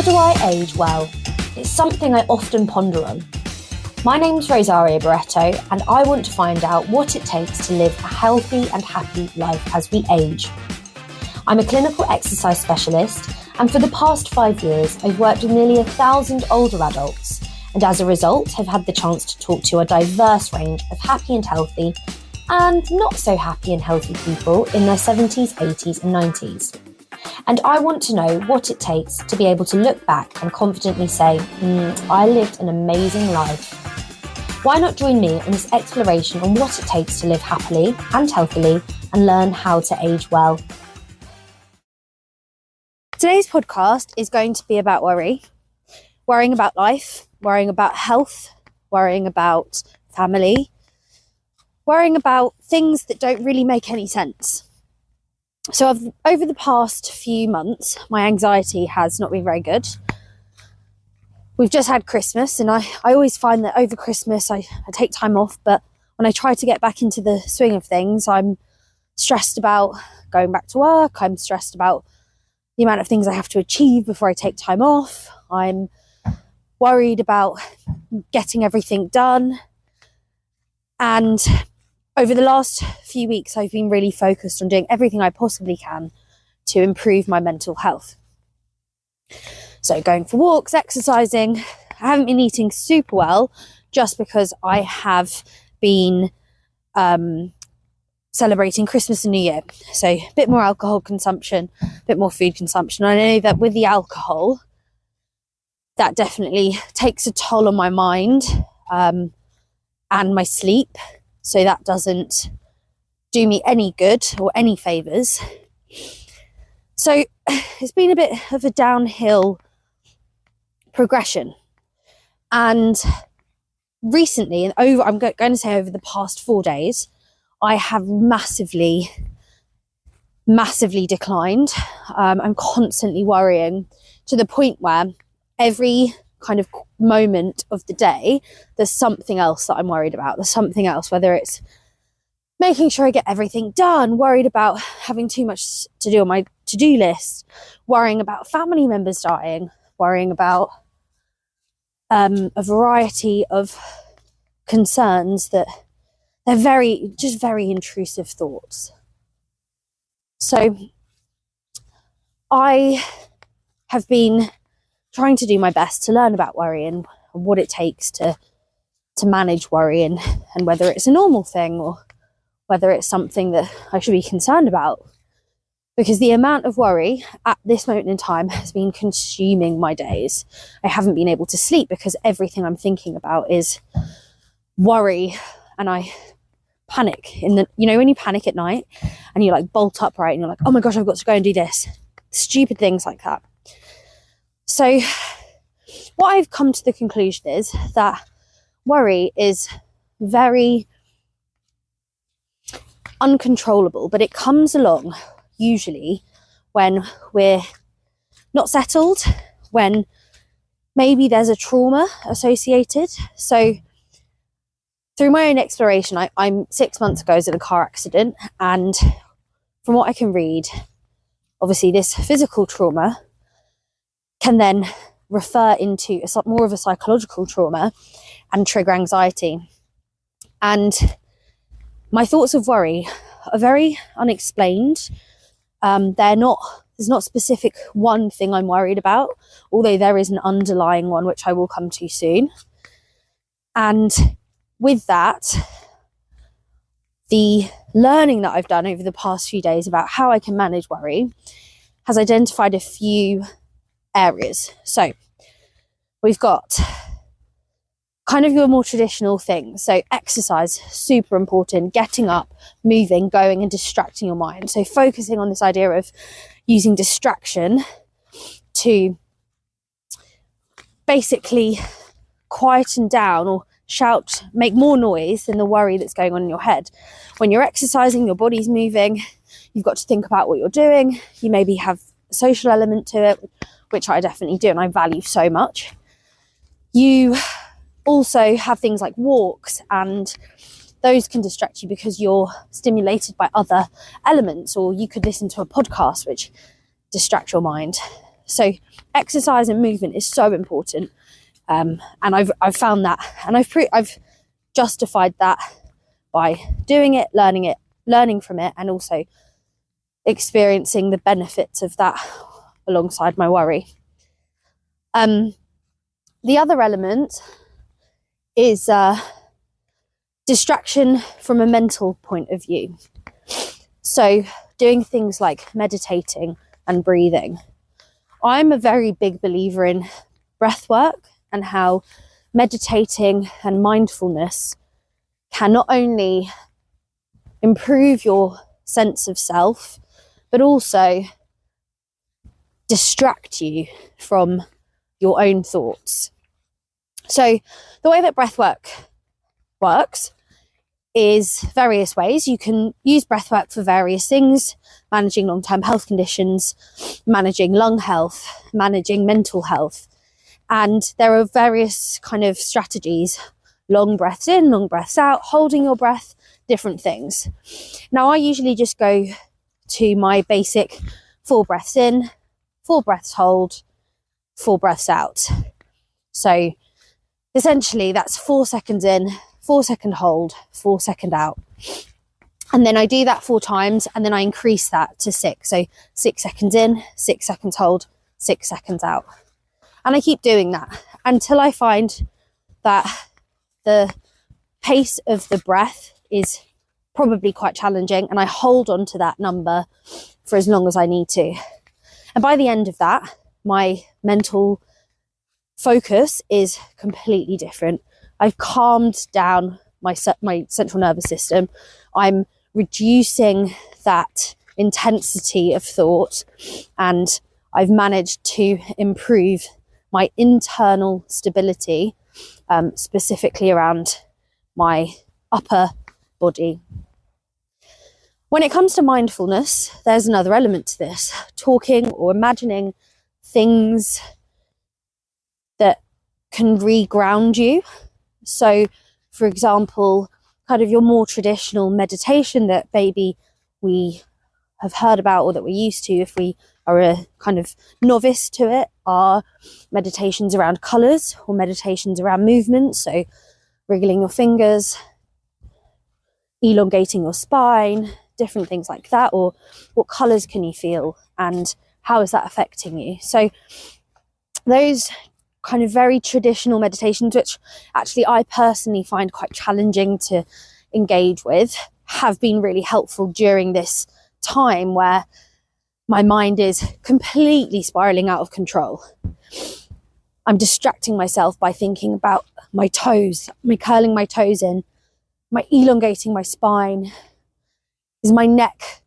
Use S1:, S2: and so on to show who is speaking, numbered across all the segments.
S1: do I age well? It's something I often ponder on. My name's Rosaria Barretto, and I want to find out what it takes to live a healthy and happy life as we age. I'm a clinical exercise specialist, and for the past 5 years, I've worked with nearly 1,000 older adults, and as a result, have had the chance to talk to a diverse range of happy and healthy, and not so happy and healthy people in their 70s, 80s, and 90s. And I want to know what it takes to be able to look back and confidently say, I lived an amazing life. Why not join me in this exploration on what it takes to live happily and healthily and learn how to age well? Today's podcast is going to be about worrying about life, worrying about health, worrying about family, worrying about things that don't really make any sense. So over the past few months, my anxiety has not been very good. We've just had Christmas, and I always find that over Christmas I take time off, but when I try to get back into the swing of things, I'm stressed about going back to work. I'm stressed about the amount of things I have to achieve before I take time off. I'm worried about getting everything done. And over the last few weeks, I've been really focused on doing everything I possibly can to improve my mental health. So going for walks, exercising. I haven't been eating super well just because I have been celebrating Christmas and New Year. So a bit more alcohol consumption, a bit more food consumption. I know that with the alcohol, that definitely takes a toll on my mind and my sleep. So that doesn't do me any good or any favours. So it's been a bit of a downhill progression. And recently, I'm going to say over the past 4 days, I have massively declined. I'm constantly worrying to the point where every kind of moment of the day, there's something else that I'm worried about. There's something else, whether it's making sure I get everything done, worried about having too much to do on my to-do list, worrying about family members dying, worrying about a variety of concerns that they're very intrusive thoughts. So I have been trying to do my best to learn about worry and what it takes to manage worry and whether it's a normal thing or whether it's something that I should be concerned about. Because the amount of worry at this moment in time has been consuming my days. I haven't been able to sleep because everything I'm thinking about is worry, and I panic when you panic at night and you like bolt upright and you're like, oh my gosh, I've got to go and do this. Stupid things like that. So what I've come to the conclusion is that worry is very uncontrollable, but it comes along usually when we're not settled, when maybe there's a trauma associated. So through my own exploration, I'm 6 months ago I was in a car accident, and from what I can read, obviously this physical trauma can then refer into more of a psychological trauma and trigger anxiety. And my thoughts of worry are very unexplained. There's not specific one thing I'm worried about, although there is an underlying one, which I will come to soon. And with that, the learning that I've done over the past few days about how I can manage worry has identified a few areas. So we've got kind of your more traditional things. So exercise, super important, getting up, moving, going and distracting your mind. So focusing on this idea of using distraction to basically quieten down or make more noise than the worry that's going on in your head. When you're exercising, your body's moving, you've got to think about what you're doing. You maybe have a social element to it, which I definitely do and I value so much. You also have things like walks, and those can distract you because you're stimulated by other elements, or you could listen to a podcast which distract your mind. So exercise and movement is so important. And I've found that, and I've justified that by doing it, learning from it, and also experiencing the benefits of that alongside my worry. The other element is distraction from a mental point of view. So doing things like meditating and breathing. I'm a very big believer in breath work and how meditating and mindfulness can not only improve your sense of self, but also distract you from your own thoughts. So the way that breath work works is various ways. You can use breath work for various things: managing long-term health conditions, managing lung health, managing mental health. And there are various kind of strategies: long breaths in, long breaths out, holding your breath, different things. Now, I usually just go to my basic 4 breaths in, 4 breaths hold, 4 breaths out. So essentially that's 4 seconds in, 4 second hold, 4 second out. And then I do that 4 times, and then I increase that to 6. So 6 seconds in, 6 seconds hold, 6 seconds out. And I keep doing that until I find that the pace of the breath is probably quite challenging, and I hold on to that number for as long as I need to. And by the end of that, my mental focus is completely different. I've calmed down my central nervous system. I'm reducing that intensity of thought, and I've managed to improve my internal stability, specifically around my upper body. When it comes to mindfulness, there's another element to this: talking or imagining things that can re-ground you. So, for example, kind of your more traditional meditation that maybe we have heard about, or that we're used to if we are a kind of novice to it, are meditations around colours or meditations around movement. So wriggling your fingers, elongating your spine, different things like that. Or what colours can you feel, and how is that affecting you? So those kind of very traditional meditations, which actually I personally find quite challenging to engage with, have been really helpful during this time where my mind is completely spiraling out of control. I'm distracting myself by thinking about my toes, me curling my toes in, my elongating my spine. Is my neck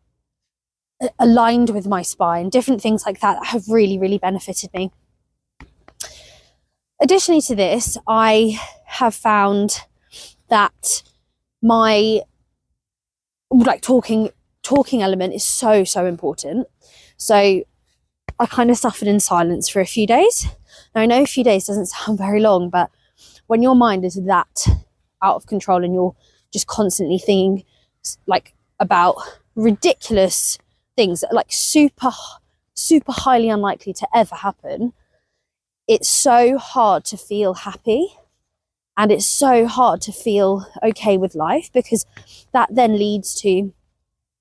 S1: aligned with my spine? Different things like that have really, really benefited me. Additionally to this, I have found that my talking element is so important. So I kind of suffered in silence for a few days. Now, I know a few days doesn't sound very long, but when your mind is that out of control and you're just constantly thinking like about ridiculous things that are like super highly unlikely to ever happen, it's so hard to feel happy, and it's so hard to feel okay with life, because that then leads to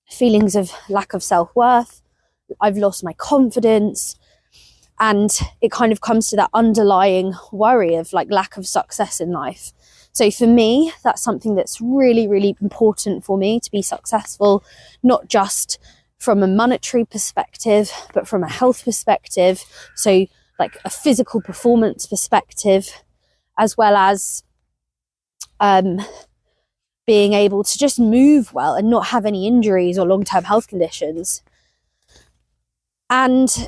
S1: feelings of lack of self-worth. I've lost my confidence, and it kind of comes to that underlying worry of like lack of success in life. So for me, that's something that's really, really important for me to be successful, not just from a monetary perspective, but from a health perspective. So like a physical performance perspective, as well as being able to just move well and not have any injuries or long-term health conditions. And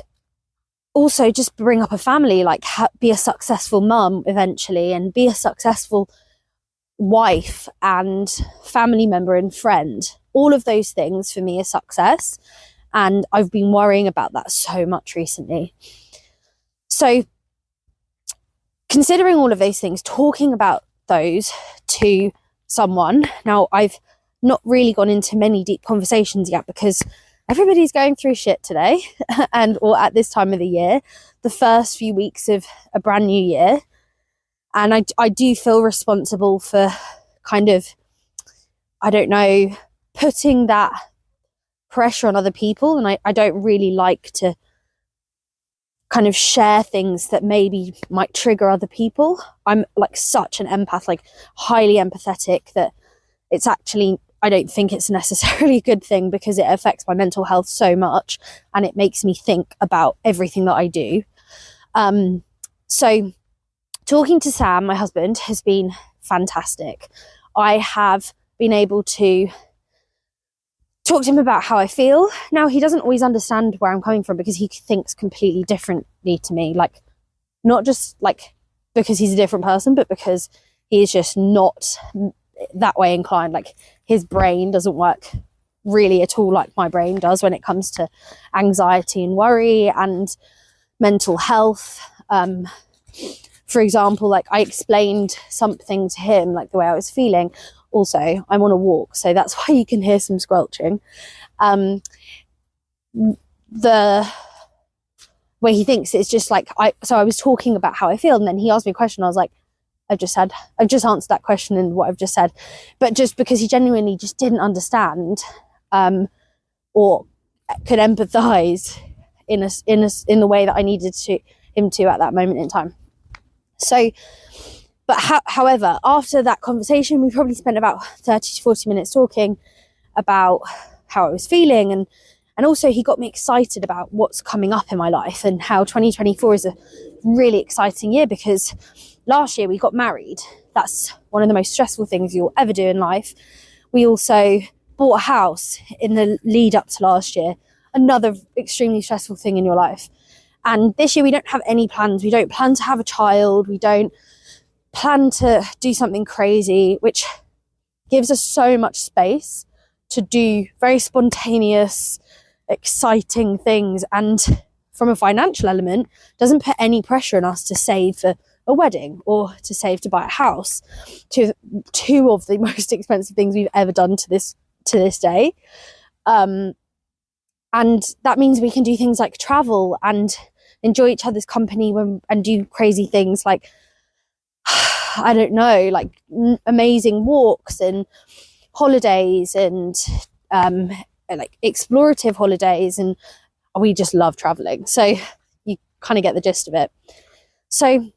S1: also just bring up a family, like be a successful mum eventually, and be a successful wife and family member and friend. All of those things for me are success, and I've been worrying about that so much recently. So considering all of those things, talking about those to someone. Now, I've not really gone into many deep conversations yet, because everybody's going through shit today or at this time of the year, the first few weeks of a brand new year. And I do feel responsible for kind of, I don't know, putting that pressure on other people. And I don't really like to kind of share things that maybe might trigger other people. I'm like such an empath, like highly empathetic, that it's actually, I don't think it's necessarily a good thing, because it affects my mental health so much and it makes me think about everything that I do. So talking to Sam, my husband, has been fantastic. I have been able to talk to him about how I feel. Now, he doesn't always understand where I'm coming from, because he thinks completely differently to me. Like, not just like because he's a different person, but because he is just not that way inclined. Like, his brain doesn't work really at all like my brain does when it comes to anxiety and worry and mental health. For example, like I explained something to him, like the way I was feeling. Also, I'm on a walk, so that's why you can hear some squelching. The way he thinks it's just like, I was talking about how I feel, and then he asked me a question. I was like, I've just answered that question in what I've just said. But just because he genuinely just didn't understand, or could empathize in the way that I needed him to at that moment in time. So, but however, after that conversation, we probably spent about 30 to 40 minutes talking about how I was feeling, and also he got me excited about what's coming up in my life, and how 2024 is a really exciting year, because last year we got married. That's one of the most stressful things you'll ever do in life. We also bought a house in the lead up to last year, another extremely stressful thing in your life. And this year we don't have any plans. We don't plan to have a child. We don't plan to do something crazy, which gives us so much space to do very spontaneous, exciting things. And from a financial element, doesn't put any pressure on us to save for a wedding or to save to buy a house, two of the most expensive things we've ever done to this day. And that means we can do things like travel and enjoy each other's company and do crazy things like, I don't know, like amazing walks and holidays and like explorative holidays. And we just love traveling. So you kind of get the gist of it. So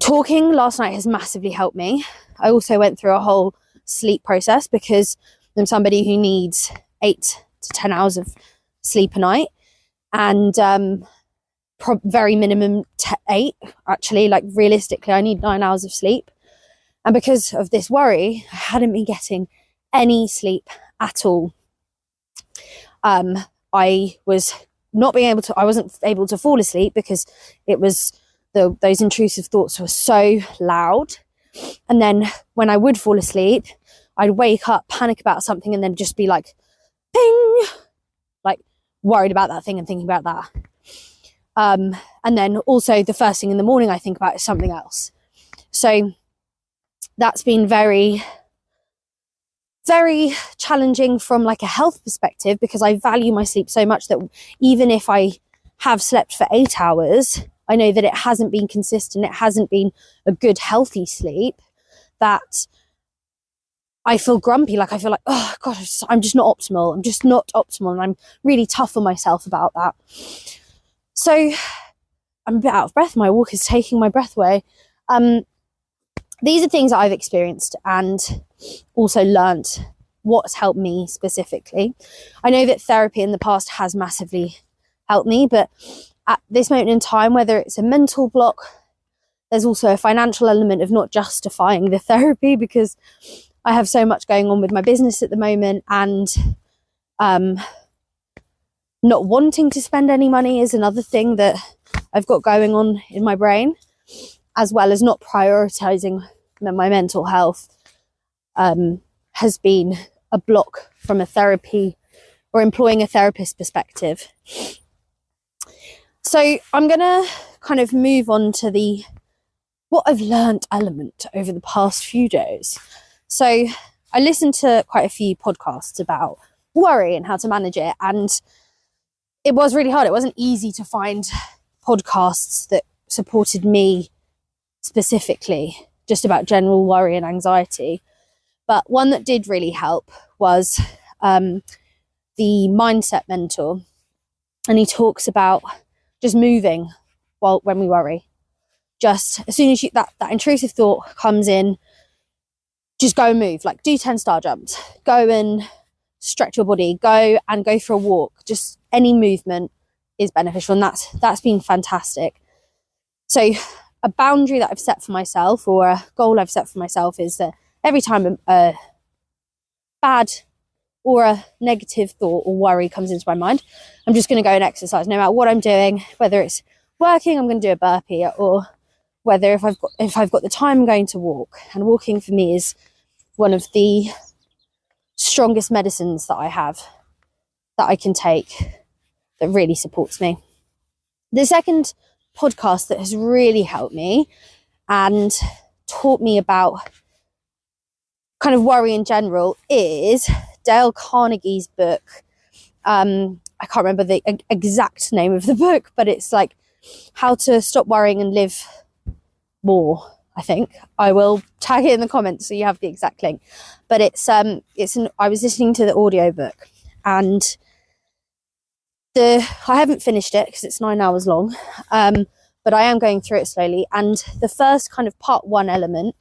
S1: talking last night has massively helped me. I also went through a whole sleep process, because I'm somebody who needs 8 to 10 hours of sleep a night, and very minimum 8, actually. Like realistically, I need 9 hours of sleep. And because of this worry, I hadn't been getting any sleep at all. I wasn't able to fall asleep because it was those intrusive thoughts were so loud. And then when I would fall asleep, I'd wake up, panic about something, and then just be like, ping, like worried about that thing and thinking about that. And then also the first thing in the morning I think about is something else. So that's been very, very challenging from like a health perspective, because I value my sleep so much that even if I have slept for 8 hours, I know that it hasn't been consistent. It hasn't been a good, healthy sleep, that I feel grumpy. Like I feel like, oh gosh, I'm just not optimal. I'm just not optimal. And I'm really tough on myself about that. So I'm a bit out of breath. My walk is taking my breath away. These are things that I've experienced and also learnt what's helped me specifically. I know that therapy in the past has massively helped me, but at this moment in time, whether it's a mental block, there's also a financial element of not justifying the therapy, because I have so much going on with my business at the moment, and not wanting to spend any money is another thing that I've got going on in my brain, as well as not prioritizing my mental health has been a block from a therapy or employing a therapist perspective. So I'm going to kind of move on to what I've learned element over the past few days. So I listened to quite a few podcasts about worry and how to manage it. And it was really hard. It wasn't easy to find podcasts that supported me specifically just about general worry and anxiety. But one that did really help was the mindset mentor. And he talks about just moving when we worry. Just as soon as that intrusive thought comes in, just go and move. Like, do 10 star jumps, go and stretch your body, go for a walk. Just any movement is beneficial, and that's been fantastic. So a boundary that I've set for myself, or a goal I've set for myself, is that every time a bad or a negative thought or worry comes into my mind, I'm just going to go and exercise. No matter what I'm doing, whether it's working, I'm going to do a burpee, or whether if I've got the time, I'm going to walk. And walking for me is one of the strongest medicines that I have, that I can take, that really supports me. The second podcast that has really helped me and taught me about kind of worry in general is Dale Carnegie's book. I can't remember the exact name of the book, but it's like How to Stop Worrying and Live More, I think. I will tag it in the comments so you have the exact link. But I was listening to the audiobook, and I haven't finished it because it's 9 hours long, but I am going through it slowly. And the first kind of part 1 element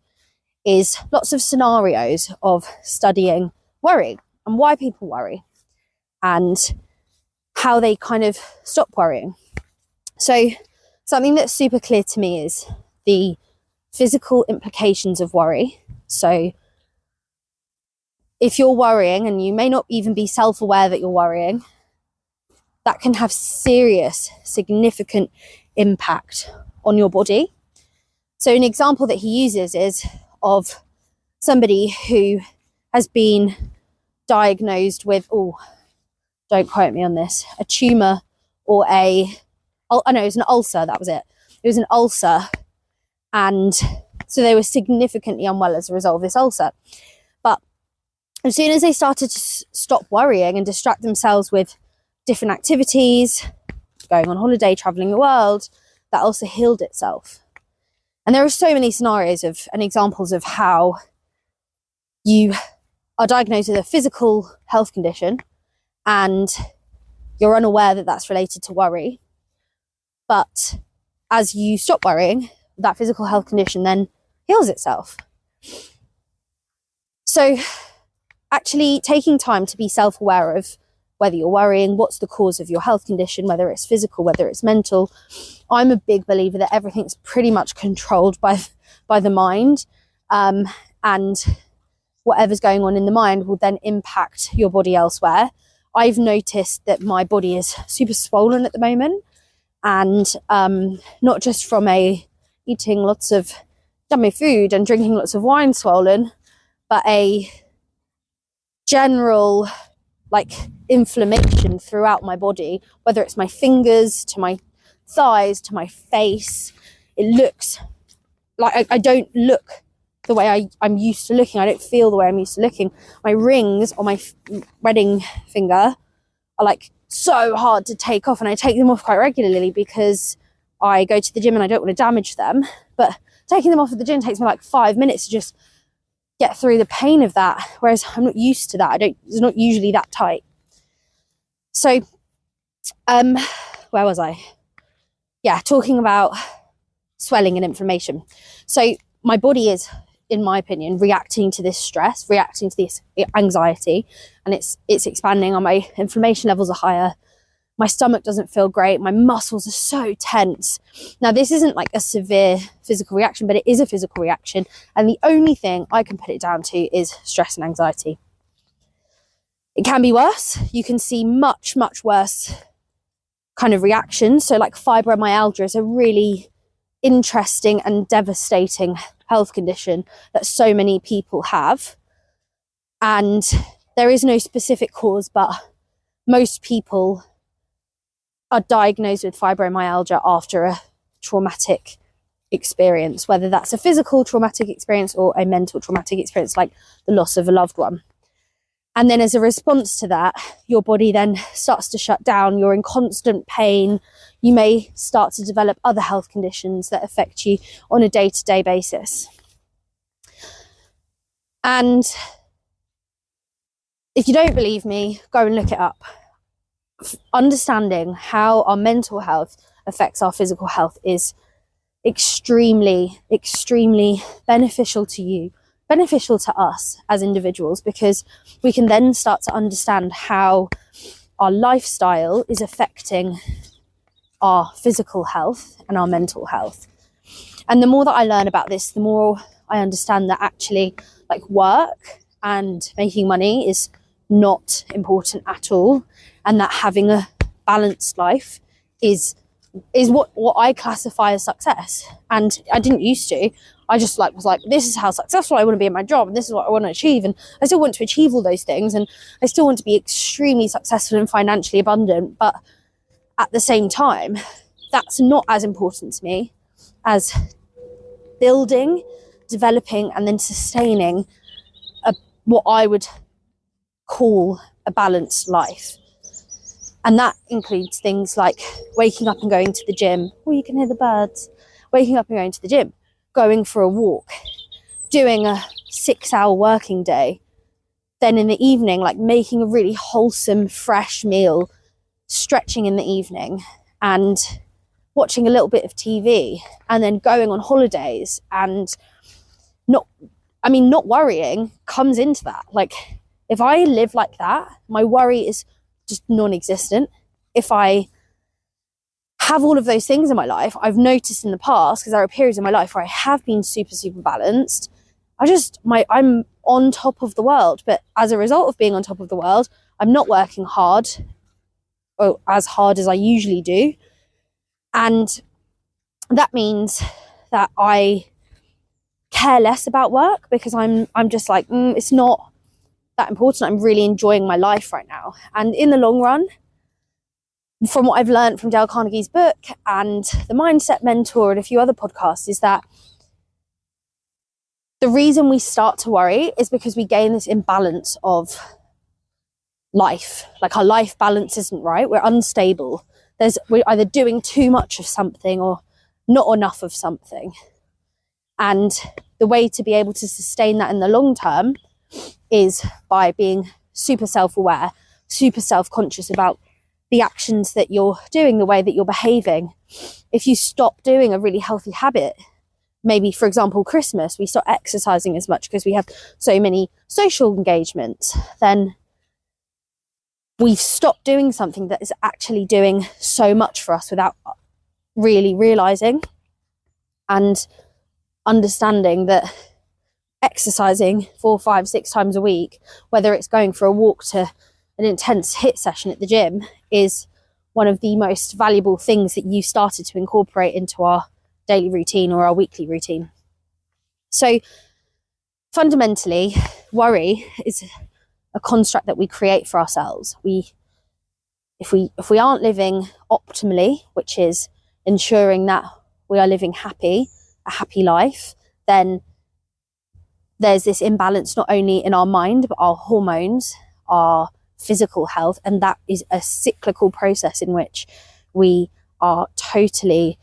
S1: is lots of scenarios of studying worry and why people worry and how they kind of stop worrying. So something that's super clear to me is the physical implications of worry. So if you're worrying, and you may not even be self-aware that you're worrying, that can have serious, significant impact on your body. So an example that he uses is of somebody who has been diagnosed with, don't quote me on this, a tumour or it was an ulcer, that was it. It was an ulcer, and so they were significantly unwell as a result of this ulcer. But as soon as they started to stop worrying and distract themselves with different activities, going on holiday, travelling the world, that ulcer healed itself. And there are so many scenarios and examples of how you are diagnosed with a physical health condition and you're unaware that that's related to worry. But as you stop worrying, that physical health condition then heals itself. So actually taking time to be self-aware of whether you're worrying, what's the cause of your health condition, whether it's physical, whether it's mental. I'm a big believer that everything's pretty much controlled by the mind, and whatever's going on in the mind will then impact your body elsewhere. I've noticed that my body is super swollen at the moment, and not just from eating lots of yummy food and drinking lots of wine swollen, but a general inflammation throughout my body, whether it's my fingers to my thighs to my face. It looks like I don't look the way I'm used to looking. I don't feel the way I'm used to looking. My rings on my wedding finger are so hard to take off, and I take them off quite regularly because I go to the gym and I don't want to damage them. But taking them off at the gym takes me 5 minutes to just get through the pain of that, whereas I'm not used to that. It's not usually that tight. So where was I? Yeah, talking about swelling and inflammation. So my body is, in my opinion, reacting to this stress, reacting to this anxiety, and it's expanding. My inflammation levels are higher. My stomach doesn't feel great. My muscles are so tense. Now, this isn't a severe physical reaction, but it is a physical reaction. And the only thing I can put it down to is stress and anxiety. It can be worse. You can see much, much worse kind of reactions. So fibromyalgia is a really interesting and devastating health condition that so many people have. And there is no specific cause, but most people are diagnosed with fibromyalgia after a traumatic experience, whether that's a physical traumatic experience or a mental traumatic experience, like the loss of a loved one. And then as a response to that, your body then starts to shut down. You're in constant pain. You may start to develop other health conditions that affect you on a day-to-day basis. And if you don't believe me, go and look it up. Understanding how our mental health affects our physical health is extremely, extremely beneficial to you, beneficial to us as individuals, because we can then start to understand how our lifestyle is affecting our physical health and our mental health. And the more that I learn about this, the more I understand that actually, like, work and making money is not important at all, and that having a balanced life is what I classify as success. And I didn't used to. I just was like, this is how successful I want to be in my job, and this is what I want to achieve. And I still want to achieve all those things, and I still want to be extremely successful and financially abundant. But at the same time, that's not as important to me as building, developing, and then sustaining what I would call a balanced life. And that includes things like waking up and going to the gym. Oh, you can hear the birds. Waking up and going to the gym, going for a walk, doing a 6-hour working day. Then in the evening, making a really wholesome, fresh meal, stretching in the evening, and watching a little bit of TV, and then going on holidays, and not worrying comes into that. If I live like that, my worry is just non-existent. If I have all of those things in my life, I've noticed in the past, because there are periods in my life where I have been super, super balanced, I'm on top of the world. But as a result of being on top of the world, I'm not working hard, or as hard as I usually do. And that means that I care less about work, because I'm just it's not that important. I'm really enjoying my life right now. And in the long run, from what I've learned from Dale Carnegie's book and the Mindset Mentor and a few other podcasts, is that the reason we start to worry is because we gain this imbalance of life. Our life balance isn't right. We're unstable. We're either doing too much of something or not enough of something. And the way to be able to sustain that in the long term is by being super self-aware, super self-conscious about the actions that you're doing, the way that you're behaving. If you stop doing a really healthy habit, maybe, for example, Christmas, we stop exercising as much because we have so many social engagements, then we've stopped doing something that is actually doing so much for us without really realizing and understanding that exercising 4, 5, 6 times a week, whether it's going for a walk to an intense HIIT session at the gym, is one of the most valuable things that you started to incorporate into our daily routine or our weekly routine. So fundamentally, worry is a construct that we create for ourselves. If we aren't living optimally, which is ensuring that we are living a happy life, then there's this imbalance not only in our mind, but our hormones, our physical health. And that is a cyclical process in which we are totally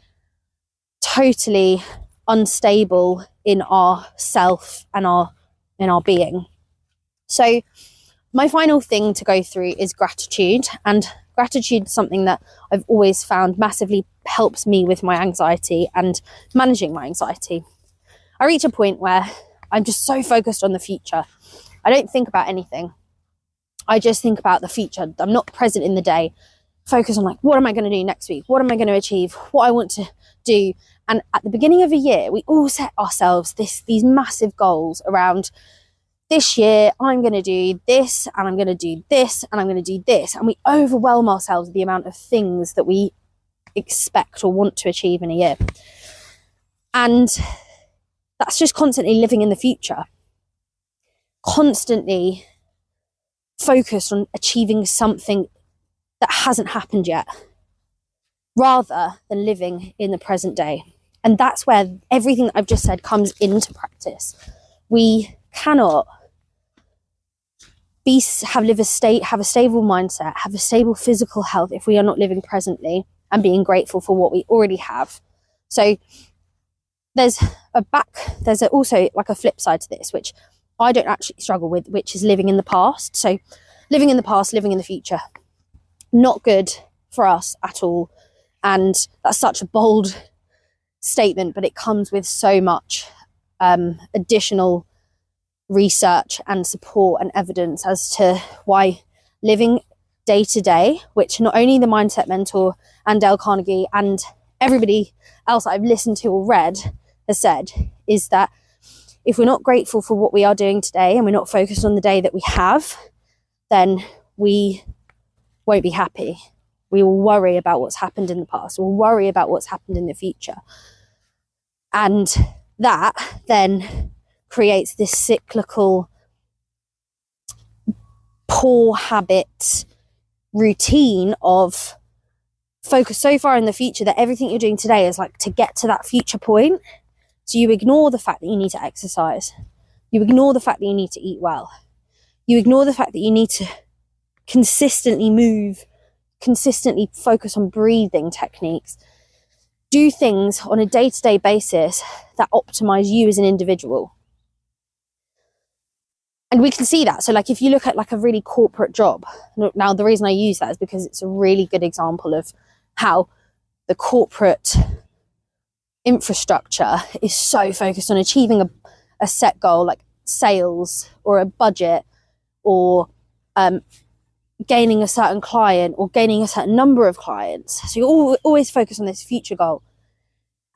S1: unstable in our self and in our being. So my final thing to go through is gratitude. And gratitude is something that I've always found massively helps me with my anxiety and managing my anxiety. I reach a point where I'm just so focused on the future. I don't think about anything. I just think about the future. I'm not present in the day. Focus on what am I going to do next week? What am I going to achieve? What I want to do. And at the beginning of a year, we all set ourselves these massive goals around, this year I'm going to do this, and I'm going to do this, and I'm going to do this. And we overwhelm ourselves with the amount of things that we expect or want to achieve in a year. And that's just constantly living in the future, constantly focused on achieving something that hasn't happened yet, rather than living in the present day. And that's where everything that I've just said comes into practice. We cannot have a stable mindset, have a stable physical health if we are not living presently and being grateful for what we already have. So there's also like a flip side to this, which I don't actually struggle with, which is living in the past. So living in the past, living in the future, not good for us at all. And that's such a bold statement, but it comes with so much additional research and support and evidence as to why living day to day, which not only the mindset mentor and Dale Carnegie and everybody else I've listened to or read has said, is that if we're not grateful for what we are doing today and we're not focused on the day that we have, then we won't be happy. We will worry about what's happened in the past. We'll worry about what's happened in the future. And that then creates this cyclical poor habit routine of focus so far in the future that everything you're doing today is like to get to that future point. So you ignore the fact that you need to exercise. You ignore the fact that you need to eat well. You ignore the fact that you need to consistently move, consistently focus on breathing techniques, do things on a day-to-day basis that optimize you as an individual. And we can see that. So like if you look at like a really corporate job, now the reason I use that is because it's a really good example of how the corporate infrastructure is so focused on achieving a set goal, like sales or a budget, or gaining a certain client or gaining a certain number of clients. So you're always focused on this future goal.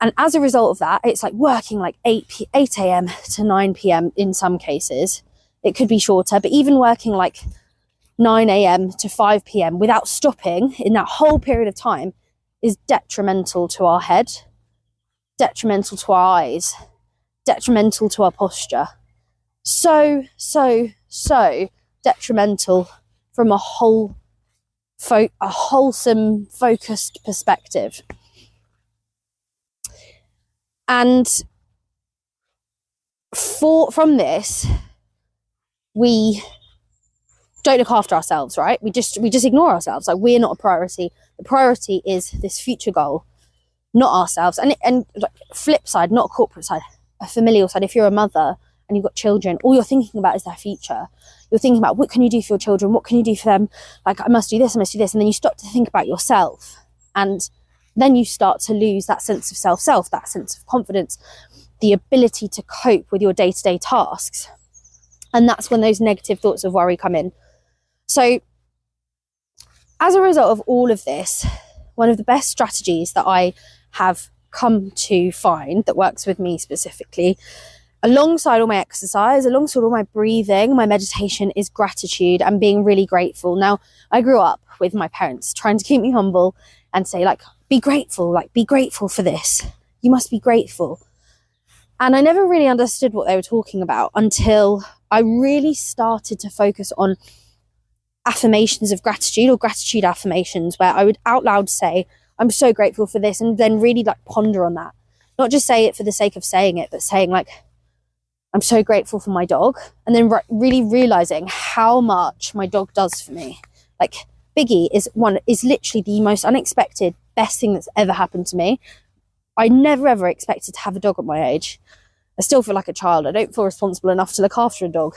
S1: And as a result of that, it's like working like 8 a.m. to 9 p.m. in some cases. It could be shorter, but even working like 9 a.m. to 5 p.m. without stopping in that whole period of time is detrimental to our head, detrimental to our eyes, detrimental to our posture. So detrimental from a wholesome, focused perspective. And from this, we don't look after ourselves, right? We just ignore ourselves. Like, we're not a priority. The priority is this future goal, not ourselves. And like, flip side, not corporate side, a familial side. If you're a mother and you've got children, all you're thinking about is their future. You're thinking about what can you do for your children? What can you do for them? Like, I must do this, I must do this. And then you stop to think about yourself. And then you start to lose that sense of self, that sense of confidence, the ability to cope with your day-to-day tasks. And that's when those negative thoughts of worry come in. So as a result of all of this, one of the best strategies that I have come to find that works with me specifically, alongside all my exercise, alongside all my breathing, my meditation, is gratitude and being really grateful. Now, I grew up with my parents trying to keep me humble and say, like, be grateful for this. You must be grateful. And I never really understood what they were talking about until I really started to focus on affirmations of gratitude, or gratitude affirmations, where I would out loud say, I'm so grateful for this, and then really like ponder on that. Not just say it for the sake of saying it, but saying like, I'm so grateful for my dog, and then really realizing how much my dog does for me. Like, Biggie is literally the most unexpected, best thing that's ever happened to me. I never ever expected to have a dog at my age. I still feel like a child. I don't feel responsible enough to look after a dog.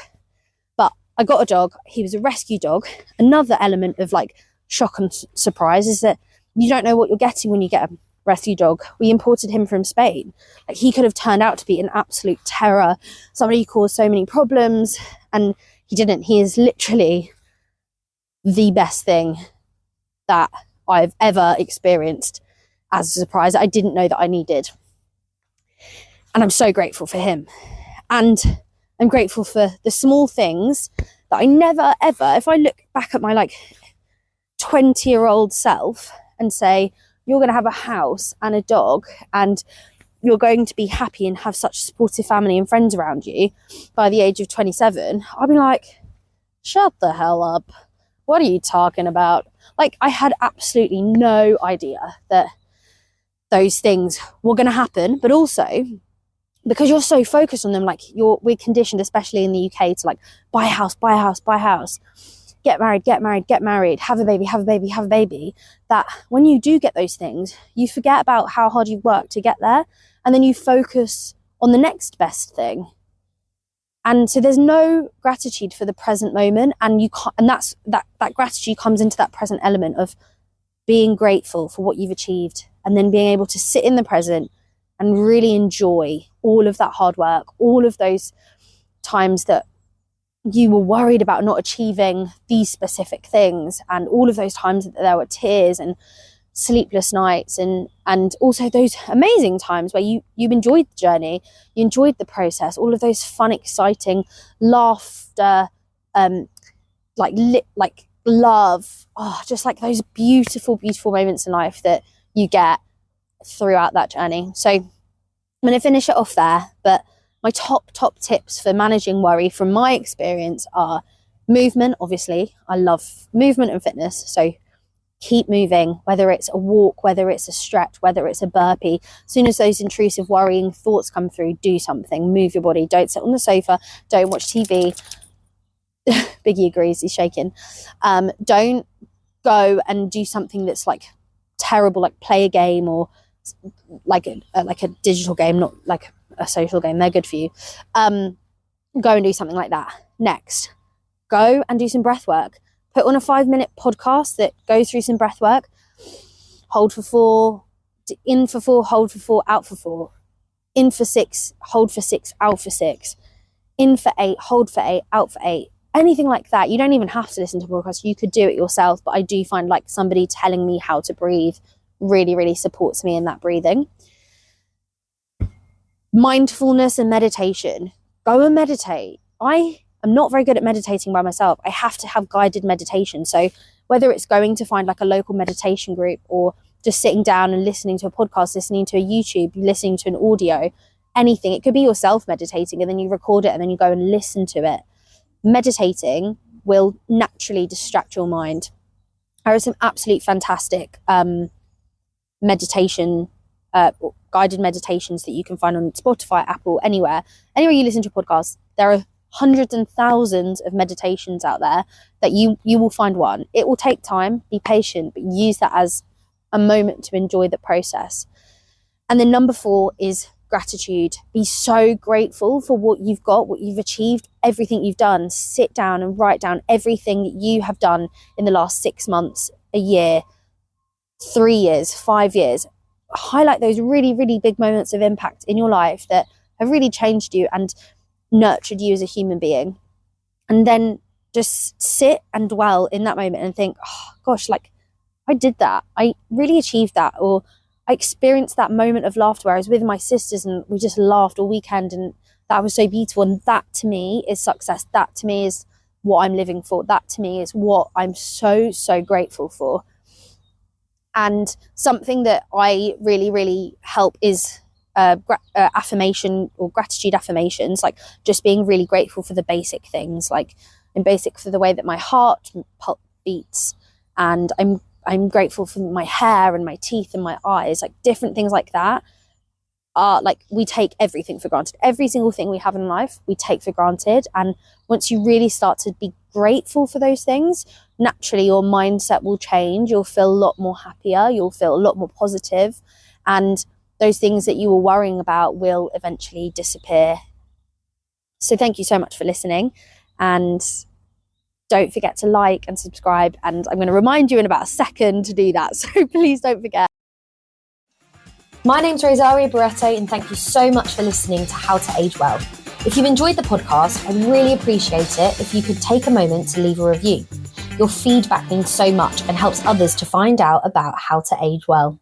S1: But I got a dog. He was a rescue dog. Another element of like shock and surprise is that you don't know what you're getting when you get a rescue dog. We imported him from Spain. Like, he could have turned out to be an absolute terror. Somebody caused so many problems, and he didn't. He is literally the best thing that I've ever experienced as a surprise that I didn't know that I needed. And I'm so grateful for him. And I'm grateful for the small things that I never ever, if I look back at my like 20-year-old self and say, you're going to have a house and a dog and you're going to be happy and have such supportive family and friends around you by the age of 27, I'll be like, shut the hell up. What are you talking about? Like, I had absolutely no idea that those things were going to happen. But also, because you're so focused on them, like we're conditioned, especially in the UK, to like buy a house, buy a house, buy a house, get married, have a baby, that when you do get those things, you forget about how hard you've worked to get there, and then you focus on the next best thing. And so there's no gratitude for the present moment, and that's that gratitude comes into that present element of being grateful for what you've achieved, and then being able to sit in the present and really enjoy all of that hard work, all of those times that you were worried about not achieving these specific things, and all of those times that there were tears and sleepless nights, and also those amazing times where you enjoyed the journey, you enjoyed the process, all of those fun, exciting laughter, like love, just like those beautiful moments in life that you get throughout that journey. So I'm going to finish it off there, but my top tips for managing worry from my experience are movement. Obviously, I love movement and fitness, so keep moving, whether it's a walk, whether it's a stretch, whether it's a burpee. As soon as those intrusive worrying thoughts come through, do something, move your body. Don't sit on the sofa, don't watch TV. Biggie agrees, he's shaking. Don't go and do something that's like terrible, like play a game, or like a digital game, not like a social game. They're good for you. Go and do something like that. Next, go and do some breath work. Put on a 5-minute podcast that goes through some breath work. Hold for 4, in for 4, hold for 4, out for 4. In for 6, hold for 6, out for 6. In for 8, hold for 8, out for 8. Anything like that. You don't even have to listen to podcasts. You could do it yourself, but I do find like somebody telling me how to breathe really, really supports me in that breathing. Mindfulness and meditation. Go and meditate. I'm not very good at meditating by myself. I have to have guided meditation. So whether it's going to find like a local meditation group, or just sitting down and listening to a podcast, listening to a YouTube, listening to an audio, anything. It could be yourself meditating, and then you record it and then you go and listen to it. Meditating will naturally distract your mind. There are some absolute fantastic meditation, guided meditations that you can find on Spotify, Apple, anywhere you listen to podcasts. There are hundreds and thousands of meditations out there that you will find one. It will take time, be patient, but use that as a moment to enjoy the process. And then number 4 is gratitude. Be so grateful for what you've got, what you've achieved, everything you've done. Sit down and write down everything that you have done in the last 6 months, a year, 3 years, 5 years. Highlight those really, really big moments of impact in your life that have really changed you and nurtured you as a human being. And then just sit and dwell in that moment and think, oh gosh, like I did that. I really achieved that. Or I experienced that moment of laughter where I was with my sisters and we just laughed all weekend, and that was so beautiful. And that to me is success. That to me is what I'm living for. That to me is what I'm so, so grateful for. And something that I really, really help is affirmation or gratitude affirmations, like just being really grateful for the basic things. Like I'm basic for the way that my heart beats, and I'm grateful for my hair and my teeth and my eyes. Like different things like that are like, we take everything for granted. Every single thing we have in life we take for granted, and once you really start to be grateful for those things, naturally your mindset will change. You'll feel a lot more happier, you'll feel a lot more positive, and those things that you were worrying about will eventually disappear. So thank you so much for listening, and don't forget to like and subscribe, and I'm going to remind you in about a second to do that, so please don't forget. My name's Rosaria Barreto, and thank you so much for listening to How to Age Well. If you enjoyed the podcast, I'd really appreciate it if you could take a moment to leave a review. Your feedback means so much and helps others to find out about how to age well.